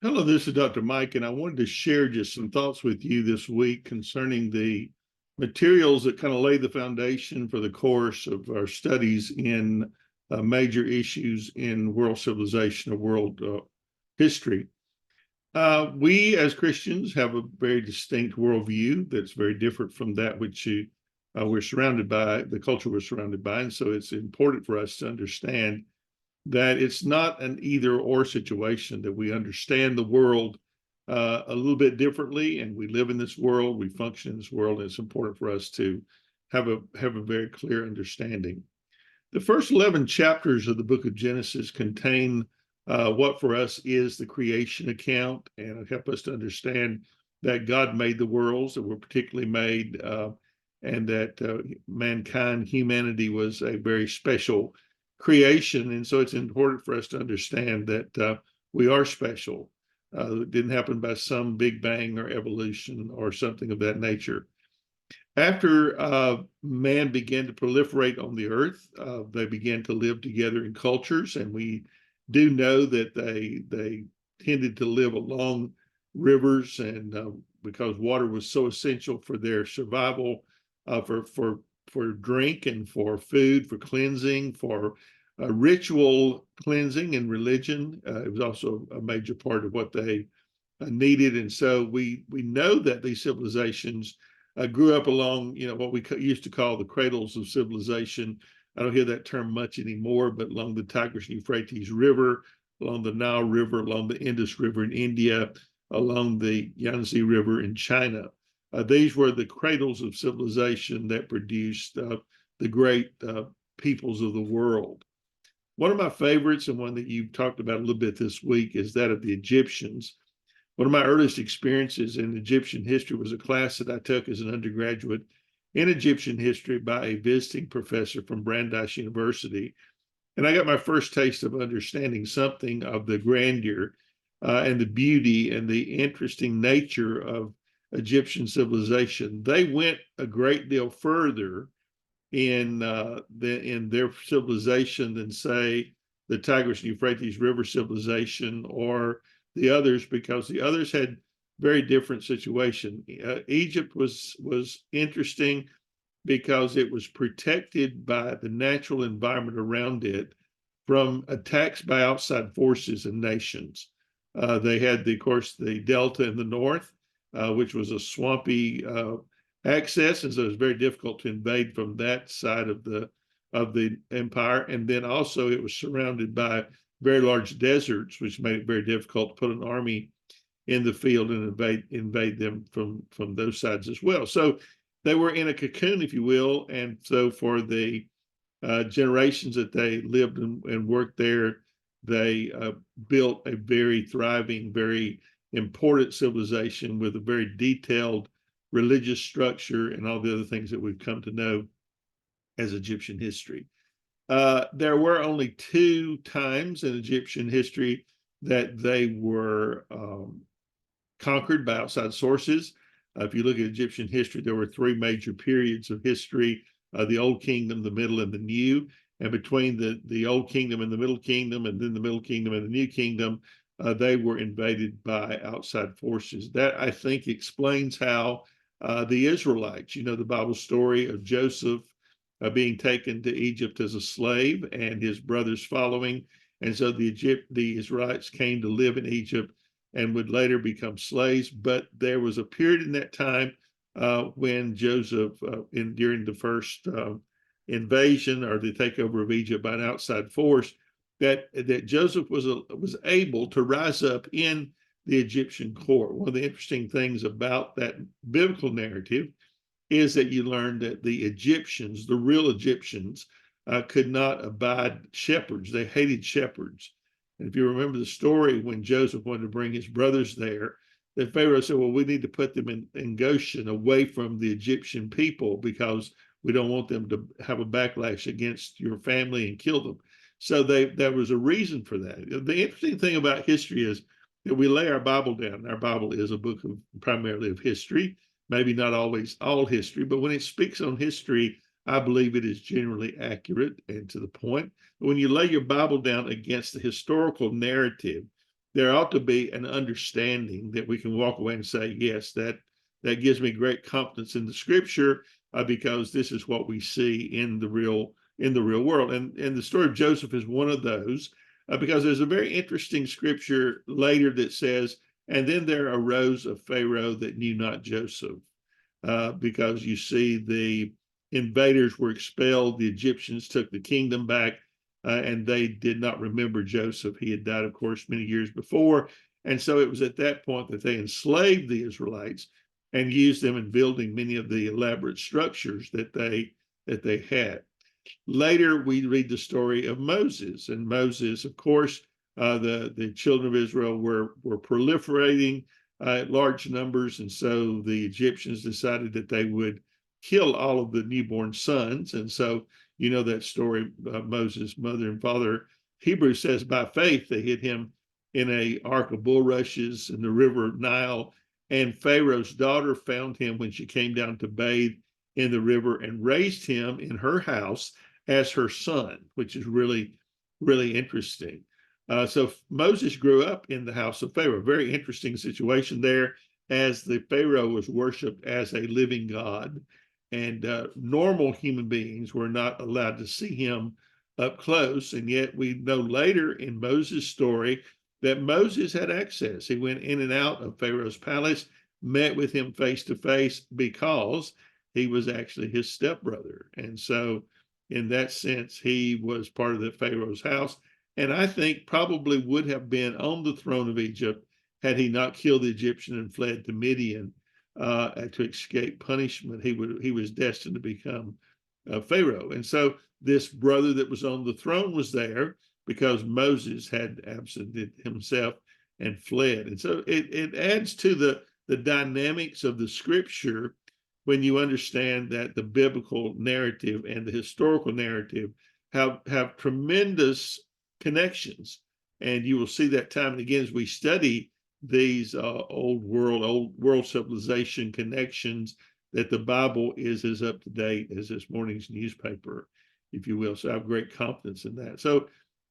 Hello, this is Dr. Mike, and I wanted to share just some thoughts with you this week concerning the materials that kind of lay the foundation for the course of our studies in major issues in world civilization or world history. We as Christians have a very distinct worldview that's very different from that which we're surrounded by, the culture we're surrounded by. And so it's important for us to understand that it's not an either or situation, that we understand the world a little bit differently, and we live in this world, we function in this world, and it's important for us to have a very clear understanding. The first 11 chapters of the book of Genesis contain what for us is the creation account, and help us to understand that God made the worlds that were particularly made, and that mankind, humanity, was a very special creation. And so it's important for us to understand that we are special. It didn't happen by some big bang or evolution or something of that nature. After man began to proliferate on the earth, they began to live together in cultures, and we do know that they tended to live along rivers, and because water was so essential for their survival, for drink and for food, for cleansing, for ritual cleansing and religion. It was also a major part of what they needed, and so we know that these civilizations grew up along, what we used to call the cradles of civilization. I don't hear that term much anymore, but along the Tigris and Euphrates River, along the Nile River, along the Indus River in India, along the Yangtze River in China. These were the cradles of civilization that produced the great peoples of the world. One of my favorites, and one that you've talked about a little bit this week, is that of the Egyptians. One of my earliest experiences in Egyptian history was a class that I took as an undergraduate in Egyptian history by a visiting professor from Brandeis University. And I got my first taste of understanding something of the grandeur and the beauty and the interesting nature of Egyptian civilization. They went a great deal further in their civilization than, say, the Tigris and Euphrates River civilization or the others, because the others had very different situation. Egypt was interesting because it was protected by the natural environment around it from attacks by outside forces and nations. They had, of course, the Delta in the north, which was a swampy access, and so it was very difficult to invade from that side of the empire. And then also it was surrounded by very large deserts, which made it very difficult to put an army in the field and invade them from those sides as well. So they were in a cocoon, if you will. And so for the generations that they lived and worked there, they built a very thriving, very important civilization with a very detailed religious structure and all the other things that we've come to know as Egyptian history. There were only two times in Egyptian history that they were conquered by outside sources. If you look at Egyptian history, there were three major periods of history: the Old Kingdom, the Middle, and the New. And between the Old Kingdom and the Middle Kingdom, and then the Middle Kingdom and the New Kingdom, they were invaded by outside forces. That, I think, explains how the Israelites, the Bible story of Joseph being taken to Egypt as a slave and his brothers following. And so the Israelites came to live in Egypt and would later become slaves. But there was a period in that time when Joseph, during the first invasion or the takeover of Egypt by an outside force, that Joseph was able to rise up in the Egyptian court. One of the interesting things about that biblical narrative is that you learn that the Egyptians, the real Egyptians, could not abide shepherds. They hated shepherds. And if you remember the story, when Joseph wanted to bring his brothers there, the Pharaoh said, well, we need to put them in Goshen, away from the Egyptian people, because we don't want them to have a backlash against your family and kill them. So there was a reason for that. The interesting thing about history is that we lay our Bible down. Our Bible is a book primarily of history, maybe not always all history, but when it speaks on history, I believe it is generally accurate and to the point. When you lay your Bible down against the historical narrative, there ought to be an understanding that we can walk away and say, yes, that gives me great confidence in the scripture, because this is what we see in the real world. And the story of Joseph is one of those, because there's a very interesting scripture later that says, and then there arose a Pharaoh that knew not Joseph, because you see the invaders were expelled, the Egyptians took the kingdom back, and they did not remember Joseph. He had died, of course, many years before. And so it was at that point that they enslaved the Israelites and used them in building many of the elaborate structures that they had. Later, we read the story of Moses, and Moses, of course, the children of Israel were proliferating at large numbers, and so the Egyptians decided that they would kill all of the newborn sons. And so, you know that story, Moses' mother and father. Hebrews says by faith they hid him in a ark of bulrushes in the river Nile, and Pharaoh's daughter found him when she came down to bathe in the river and raised him in her house as her son, which is really, really interesting. So Moses grew up in the house of Pharaoh. Very interesting situation there, as the Pharaoh was worshipped as a living God, and normal human beings were not allowed to see him up close. And yet we know later in Moses' story that Moses had access. He went in and out of Pharaoh's palace, met with him face to face, because he was actually his stepbrother. And so in that sense, he was part of the Pharaoh's house. And I think probably would have been on the throne of Egypt had he not killed the Egyptian and fled to Midian to escape punishment. He was destined to become Pharaoh. And so this brother that was on the throne was there because Moses had absented himself and fled. And so it adds to the dynamics of the scripture when you understand that the biblical narrative and the historical narrative have tremendous connections. And you will see that time and again as we study these old world civilization connections, that the Bible is as up to date as this morning's newspaper, if you will. So I have great confidence in that. So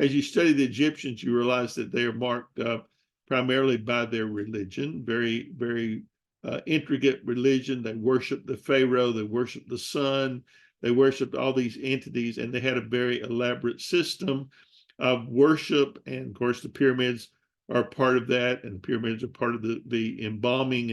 as you study the Egyptians, you realize that they are marked primarily by their religion, very, very intricate religion. They worshiped the Pharaoh, they worshiped the sun, they worshiped all these entities, and they had a very elaborate system of worship. And of course, the pyramids are part of that, and the pyramids are part of the embalming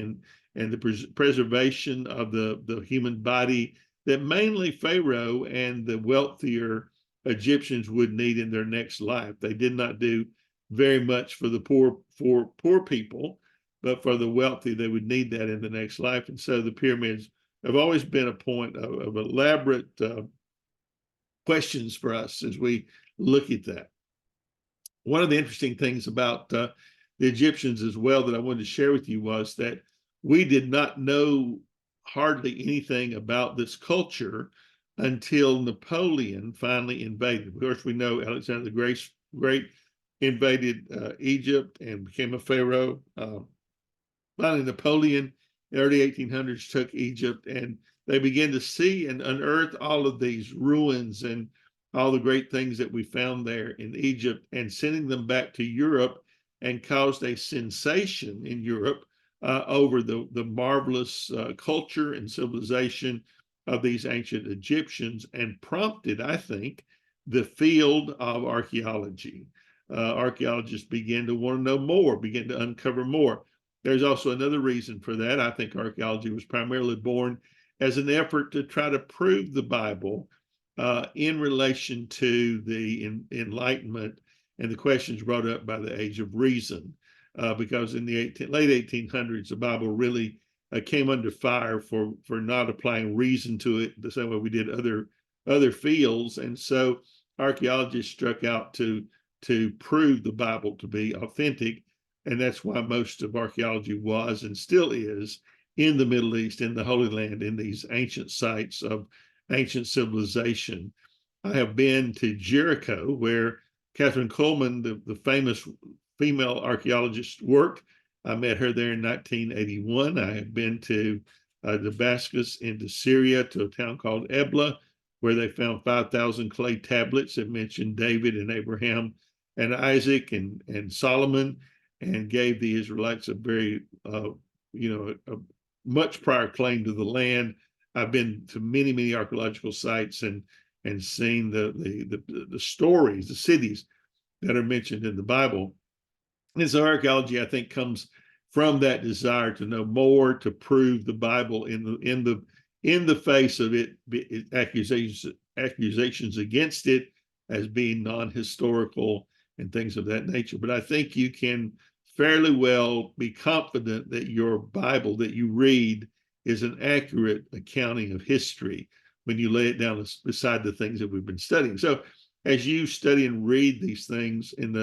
and the preservation of the human body that mainly Pharaoh and the wealthier Egyptians would need in their next life. They did not do very much for the poor people, but for the wealthy, they would need that in the next life. And so the pyramids have always been a point of elaborate questions for us as we look at that. One of the interesting things about the Egyptians as well that I wanted to share with you was that we did not know hardly anything about this culture until Napoleon finally invaded. Of course, we know Alexander the Great invaded Egypt and became a pharaoh. Finally, Napoleon in the early 1800s took Egypt, and they began to see and unearth all of these ruins and all the great things that we found there in Egypt, and sending them back to Europe, and caused a sensation in Europe over the marvelous culture and civilization of these ancient Egyptians, and prompted, I think, the field of archaeology. Archaeologists began to want to know more, began to uncover more. There's also another reason for that. I think archaeology was primarily born as an effort to try to prove the Bible in relation to the Enlightenment and the questions brought up by the Age of Reason, because in the late 1800s, the Bible really came under fire for not applying reason to it the same way we did other fields. And so archaeologists struck out to prove the Bible to be authentic. And that's why most of archaeology was and still is in the Middle East, in the Holy Land, in these ancient sites of ancient civilization. I have been to Jericho, where Catherine Coleman, the famous female archaeologist, worked. I met her there in 1981. I have been to Damascus, into Syria, to a town called Ebla, where they found 5,000 clay tablets that mentioned David and Abraham and Isaac and Solomon. and gave the Israelites a very, a much prior claim to the land. I've been to many archaeological sites and seen the stories, the cities that are mentioned in the Bible. And so archaeology, I think, comes from that desire to know more, to prove the Bible in the face of accusations against it as being non-historical and things of that nature. But I think you can fairly well be confident that your Bible that you read is an accurate accounting of history when you lay it down beside the things that we've been studying. So as you study and read these things in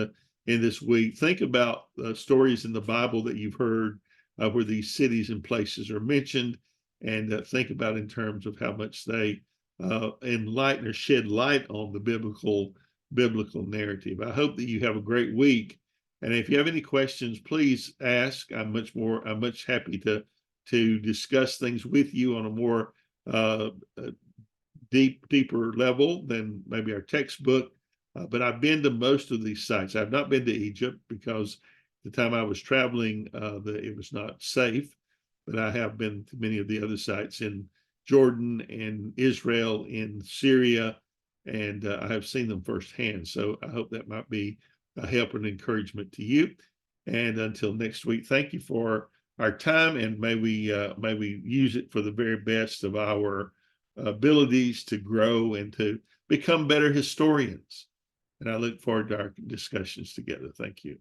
this week, think about stories in the Bible that you've heard where these cities and places are mentioned, and think about in terms of how much they enlighten or shed light on the biblical narrative. I hope that you have a great week. And if you have any questions, please ask. I'm much happy to discuss things with you on a more deeper level than maybe our textbook. But I've been to most of these sites. I've not been to Egypt because the time I was traveling, it was not safe. But I have been to many of the other sites in Jordan and Israel, in Syria, and I have seen them firsthand. So I hope that might be a help and encouragement to you. And until next week, thank you for our time, and may we use it for the very best of our abilities to grow and to become better historians. And I look forward to our discussions together. Thank you.